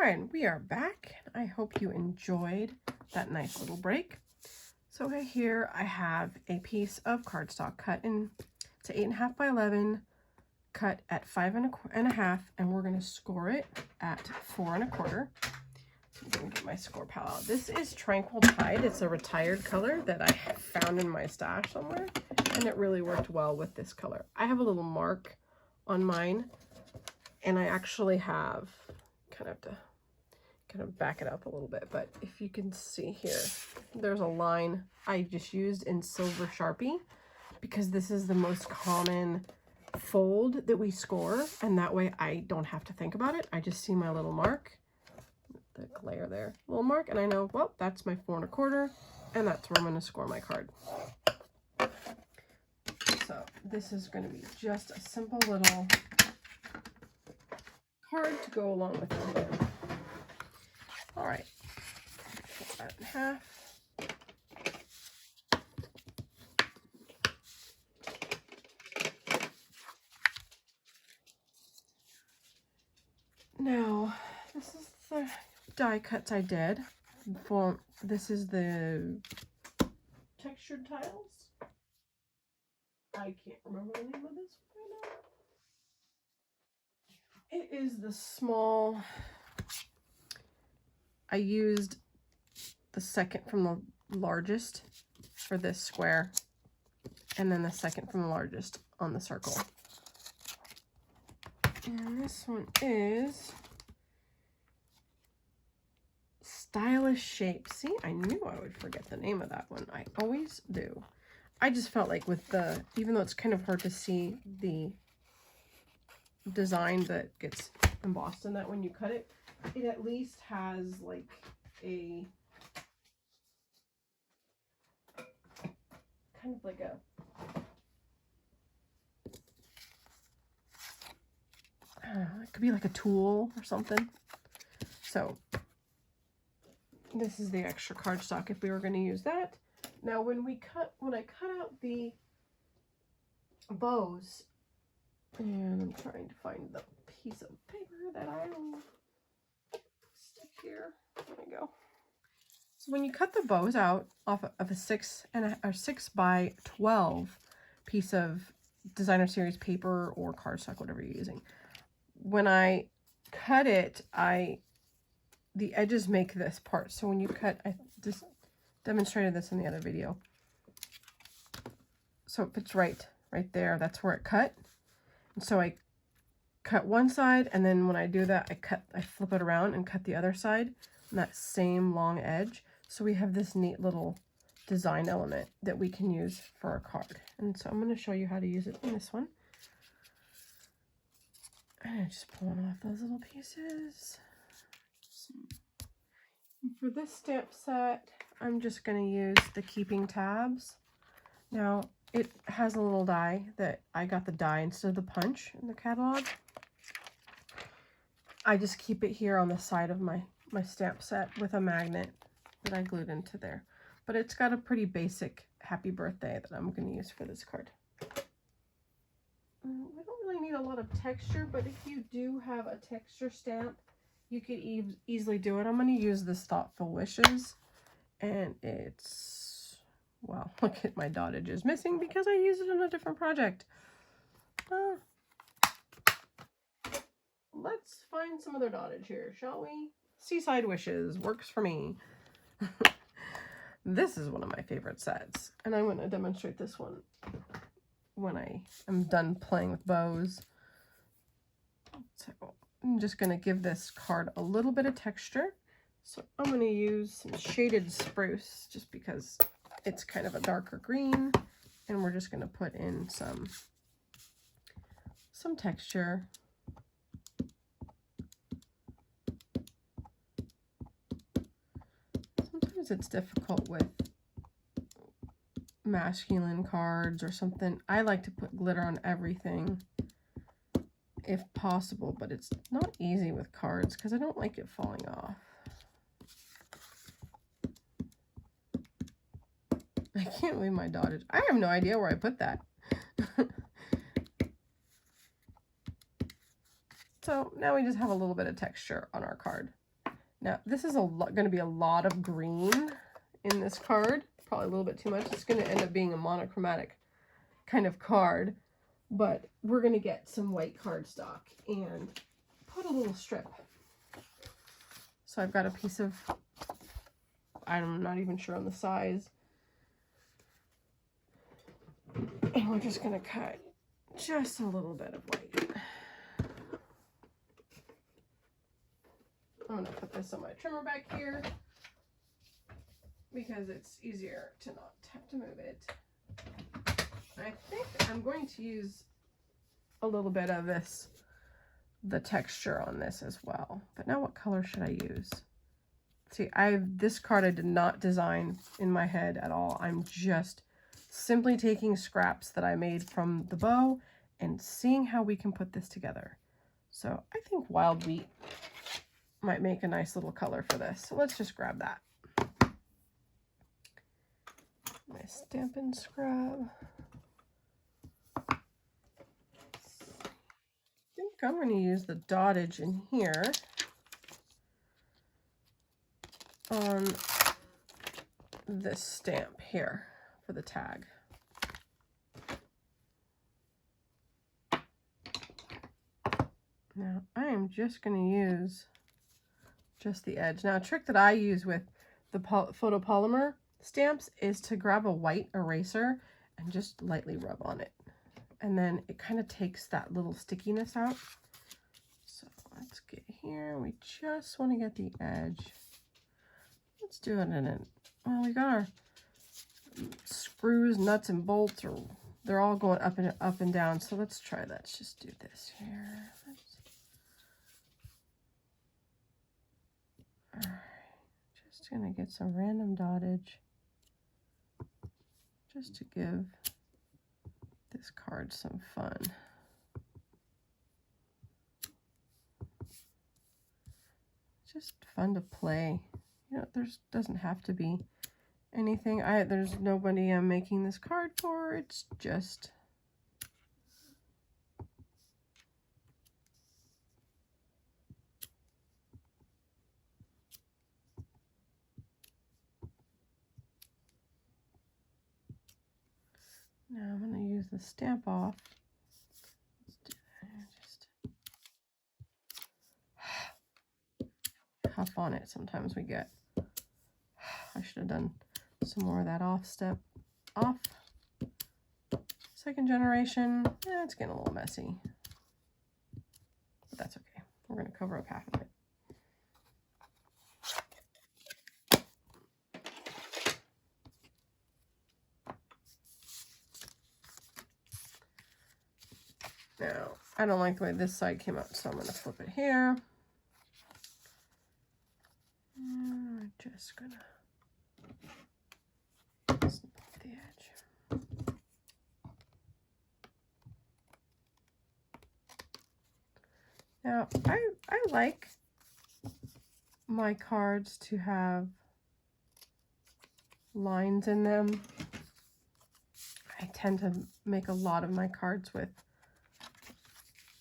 right, we are back. I hope you enjoyed that nice little break. So right here I have a piece of cardstock cut to 8.5 by 11, cut at 5.25, and we're going to score it at 4.25. I'm going to get my score pal out. This is Tranquil Tide. It's a retired color that I found in my stash somewhere, and it really worked well with this color. I have a little mark on mine, and I actually have kind of back it up a little bit, but if you can see here, there's a line I just used in silver Sharpie because this is the most common fold that we score, and that way I don't have to think about it. I just see my little mark, the glare there, little mark, and I know, well, that's my 4.25, and that's where I'm going to score my card. So this is going to be just a simple little card to go along with it. All right, cut that in half. Now, this is the die cuts I did. This is the textured tiles. I can't remember the name of this right now. It is the small. I used the second from the largest for this square, and then the second from the largest on the circle. And this one is Stylish Shape. See, I knew I would forget the name of that one. I always do. I just felt like with the, even though it's kind of hard to see the design that gets embossed in that when you cut it, it at least has like a kind of like a it could be like a tool or something. So this is the extra cardstock if we were going to use that. Now when I cut out the bows, and I'm trying to find the piece of paper that I'll stick here. There we go. So when you cut the bows out off of a 6 by 12 piece of designer series paper or cardstock, whatever you're using, when I cut it, the edges make this part. So when you cut, I just demonstrated this in the other video. So it fits right there. That's where it cut. And so I cut one side, and then when I do that, I flip it around and cut the other side on that same long edge. So we have this neat little design element that we can use for our card. And so I'm going to show you how to use it in this one. And just pulling off those little pieces. And for this stamp set, I'm just going to use the keeping tabs. Now, it has a little die that I got the die instead of the punch in the catalog. I just keep it here on the side of my stamp set with a magnet that I glued into there. But it's got a pretty basic happy birthday that I'm going to use for this card. We don't really need a lot of texture, but if you do have a texture stamp, you could easily do it. I'm going to use this Thoughtful Wishes, and it's, well, look at my dottage is missing because I used it in a different project. Let's find some other dottage here, shall we? Seaside Wishes works for me. This is one of my favorite sets, and I'm going to demonstrate this one when I am done playing with bows. So I'm just going to give this card a little bit of texture. So I'm going to use some shaded spruce just because it's kind of a darker green, and we're just going to put in some texture. Sometimes it's difficult with masculine cards or something. I like to put glitter on everything if possible, but it's not easy with cards because I don't like it falling off. I can't believe my dottage. I have no idea where I put that. So now we just have a little bit of texture on our card. Now, this is going to be a lot of green in this card. Probably a little bit too much. It's going to end up being a monochromatic kind of card. But we're going to get some white cardstock and put a little strip. So I've got a piece of, I'm not even sure on the size. And we're just going to cut just a little bit of white. I'm going to put this on my trimmer back here because it's easier to not have to move it. I think I'm going to use a little bit of this, the texture on this as well. But now what color should I use? See, this card I did not design in my head at all. I'm just simply taking scraps that I made from the bow and seeing how we can put this together. So I think Wild Wheat might make a nice little color for this. So let's just grab that. My Stampin' Scrub. I think I'm going to use the dottage in here on this stamp here for the tag. Now I am just going to use just the edge. Now a trick that I use with the photopolymer stamps is to grab a white eraser and just lightly rub on it. And then it kind of takes that little stickiness out. So let's get here. We just want to get the edge. Let's do it in it. Well, we got our screws, nuts, and bolts, or they're all going up and down. So let's try that. Let's just do this here. All right, just gonna get some random dottage just to give this card some fun. Just fun to play. You know, doesn't have to be anything. There's nobody I'm making this card for. It's just now I'm going to use the Stamp Off. Let's do that. Just huff on it. Sometimes we get, I should have done some more of that off step. Off. Second generation, it's getting a little messy. But that's okay. We're going to cover up half of it. Now, I don't like the way this side came out, so I'm going to flip it here. I'm just going to snip off the edge. Now, I like my cards to have lines in them. I tend to make a lot of my cards with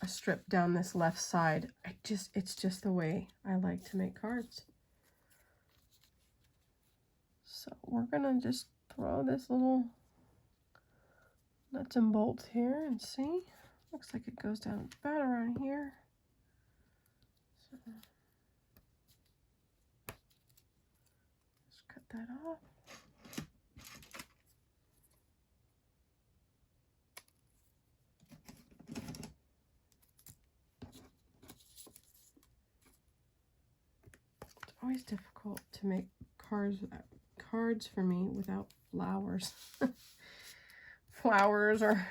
a strip down this left side. It's just the way I like to make cards. So we're gonna just throw this little nuts and bolts here and see. Looks like it goes down about around here. So just cut that off. It's always difficult to make cards for me without flowers. Flowers or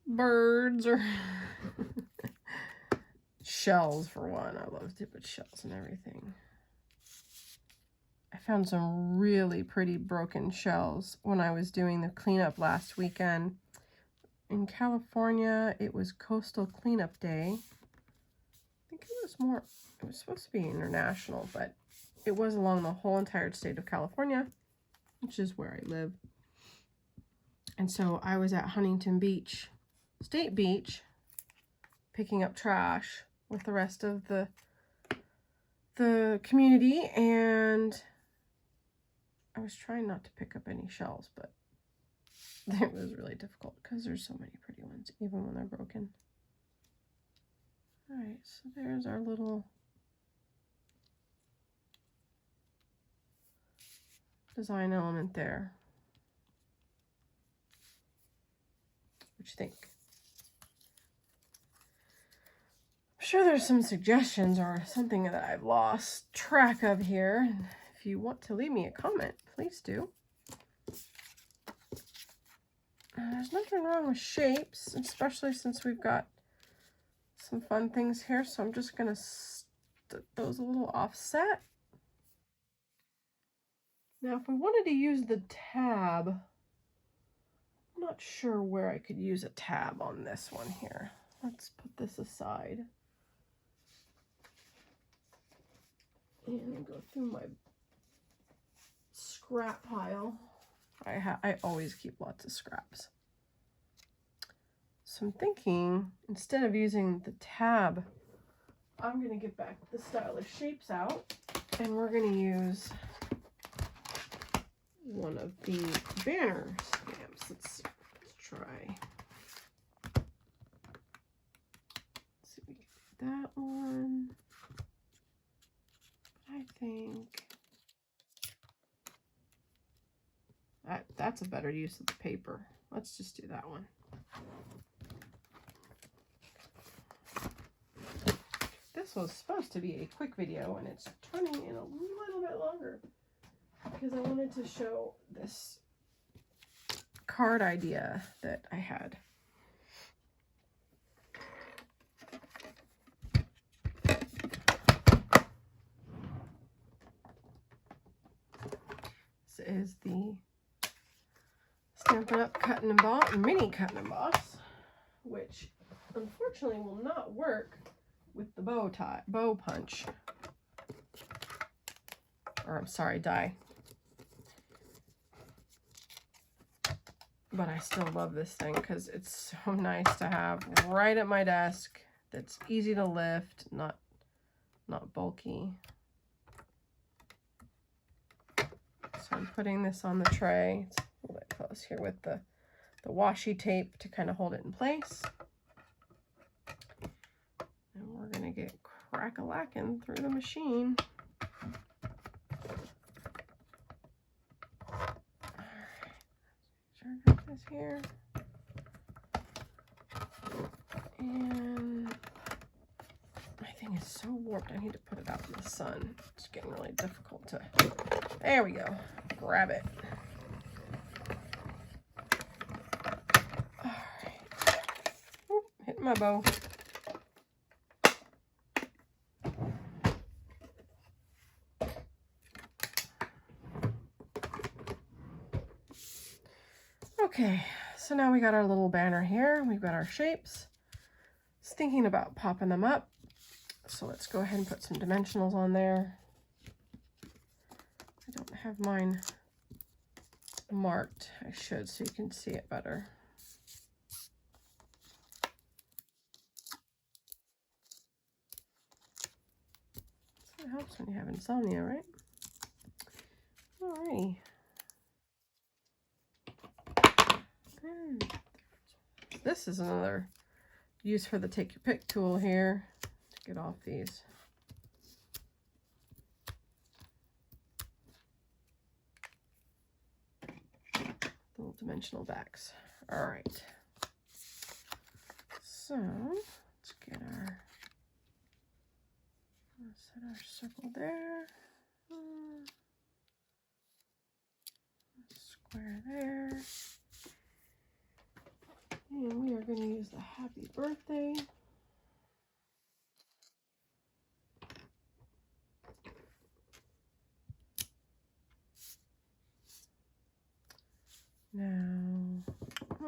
birds or shells for one. I love to put shells and everything. I found some really pretty broken shells when I was doing the cleanup last weekend. In California, it was Coastal Cleanup Day. I think it was supposed to be international, but it was along the whole entire state of California, which is where I live. And so I was at Huntington Beach, State Beach, picking up trash with the rest of the the community, and I was trying not to pick up any shells, but it was really difficult because there's so many pretty ones, even when they're broken. All right, so there's our little design element there. What you think? I'm sure there's some suggestions or something that I've lost track of here. If you want to leave me a comment, please do. There's nothing wrong with shapes, especially since we've got some fun things here. So I'm just gonna stick those a little offset. Now, if we wanted to use the tab, I'm not sure where I could use a tab on this one here. Let's put this aside and go through my scrap pile. I always keep lots of scraps. So I'm thinking, instead of using the tab, I'm going to get back the stylish shapes out, and we're going to use one of the banner stamps. Let's try. Let's see if we can do that one. I think that's a better use of the paper. Let's just do that one. This was supposed to be a quick video, and it's turning in a little bit longer because I wanted to show this card idea that I had. This is the Stampin' Up! Cut and Emboss, mini cut and emboss, which unfortunately will not work with the bow punch, or I'm sorry, die. But I still love this thing because it's so nice to have right at my desk. That's easy to lift, not bulky. So I'm putting this on the tray. It's a little bit close here with the washi tape to kind of hold it in place. And we're gonna get crack-a-lacking through the machine. This here, and my thing is so warped I need to put it out in the sun. It's getting really difficult to, there we go, grab it. All right. Oop, hit my bow. Okay, so now we got our little banner here. We've got our shapes. I was thinking about popping them up. So let's go ahead and put some dimensionals on there. I don't have mine marked. I should, so you can see it better. So it helps when you have insomnia, right? Alrighty. This is another use for the take your pick tool here to get off these. Little dimensional backs. All right. So let's get our, let's set our circle there. Square there. And we are going to use the happy birthday. Now, I'm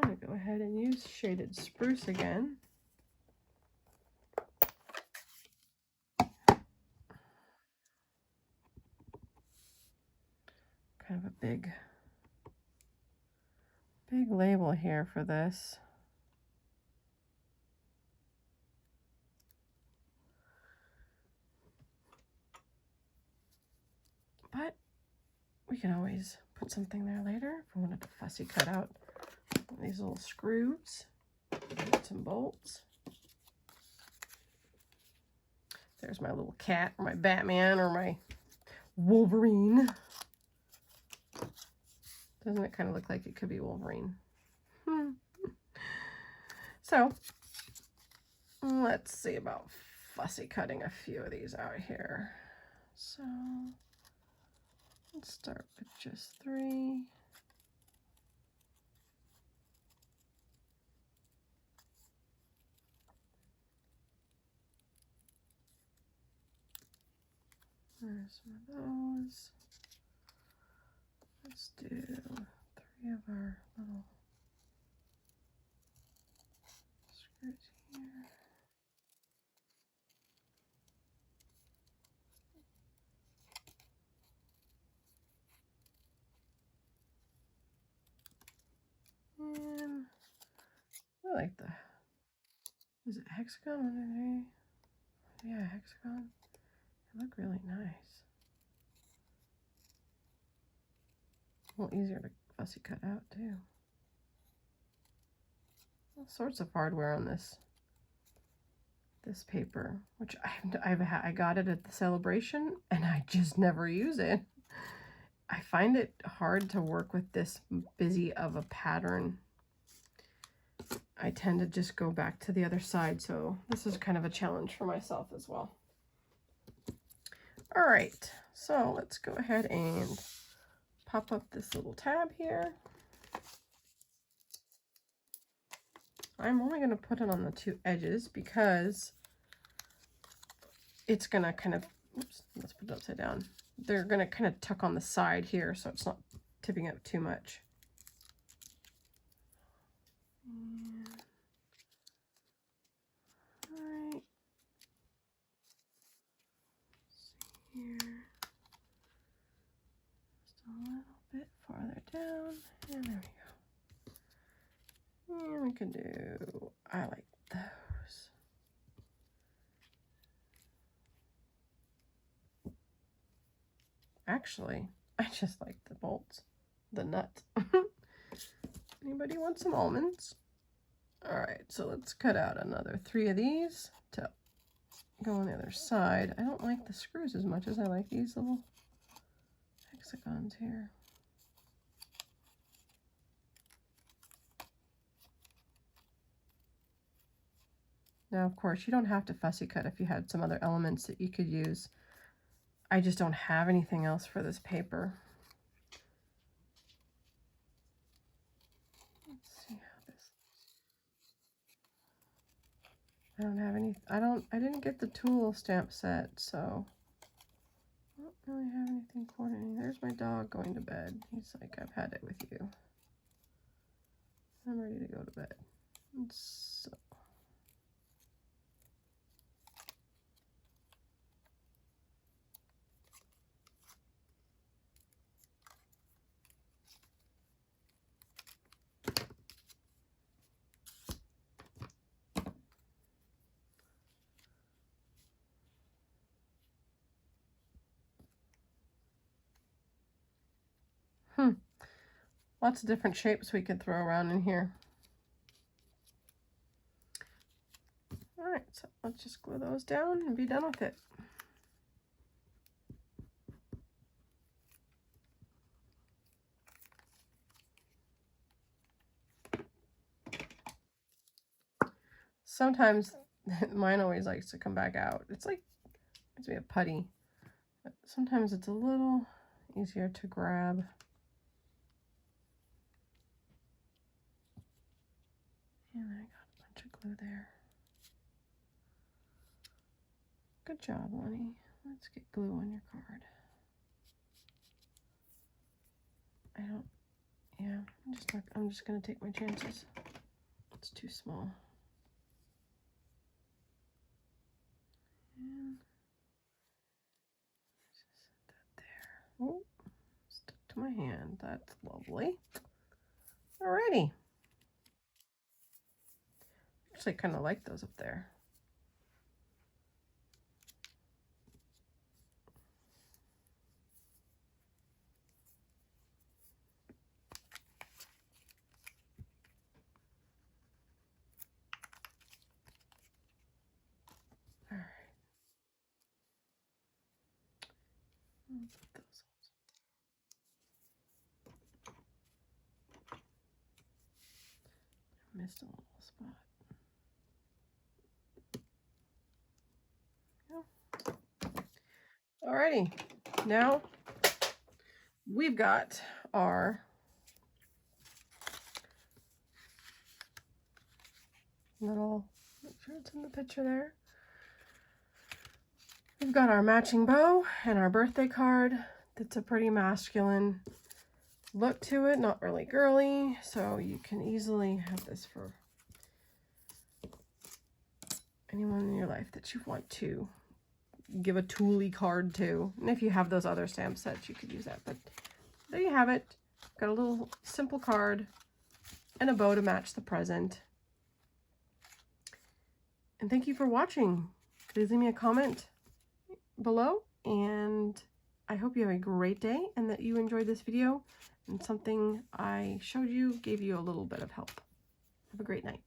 going to go ahead and use shaded spruce again. Kind of a big label here for this. we can always put something there later if we wanted to fussy cut out these little screws. Get some bolts. There's my little cat, or my Batman, or my Wolverine. Doesn't it kind of look like it could be Wolverine? So, let's see about fussy cutting a few of these out here. So, let's start with just 3. There's some of those. Let's do 3 of our little screws here. And I like the, is it hexagon underneath? Yeah, hexagon. They look really nice. A little easier to fussy cut out too. All sorts of hardware on this paper, which I got it at the celebration and I just never use it. I find it hard to work with this busy of a pattern. I tend to just go back to the other side, so this is kind of a challenge for myself as well. All right, so let's go ahead and pop up this little tab here. I'm only going to put it on the 2 edges because it's going to kind of, oops, let's put it upside down. They're going to kind of tuck on the side here so it's not tipping up too much. And, all right. See here. Just a little bit farther down. And there we go. And we can do, I like those. Actually, I just like the bolts, the nut. Anybody want some almonds? All right, so let's cut out another 3 of these to go on the other side. I don't like the screws as much as I like these little hexagons here. Now, of course, you don't have to fussy cut if you had some other elements that you could use. I just don't have anything else for this paper. Let's see how this. I don't have any. I didn't get the tool stamp set, so I don't really have anything coordinating. There's my dog going to bed. He's like, I've had it with you. I'm ready to go to bed. So. Lots of different shapes we could throw around in here. All right, so let's just glue those down and be done with it. Sometimes mine always likes to come back out. It's like, it's me a putty. But sometimes it's a little easier to grab. And I got a bunch of glue there. Good job, Lonnie. Let's get glue on your card. I'm just gonna take my chances. It's too small. And just set that there. Oh, stuck to my hand. That's lovely. Alrighty. Actually, I kind of like those up there. Missed a little spot. Yeah. Alrighty, now we've got our little, make sure it's in the picture there. We've got our matching bow and our birthday card. That's a pretty masculine look to it, not really girly, so you can easily have this for anyone in your life that you want to give a tooly card to. And if you have those other stamp sets, you could use that. But there you have it. Got a little simple card and a bow to match the present. And thank you for watching. Please leave me a comment below, and I hope you have a great day and that you enjoyed this video and something I showed you gave you a little bit of help. Have a great night.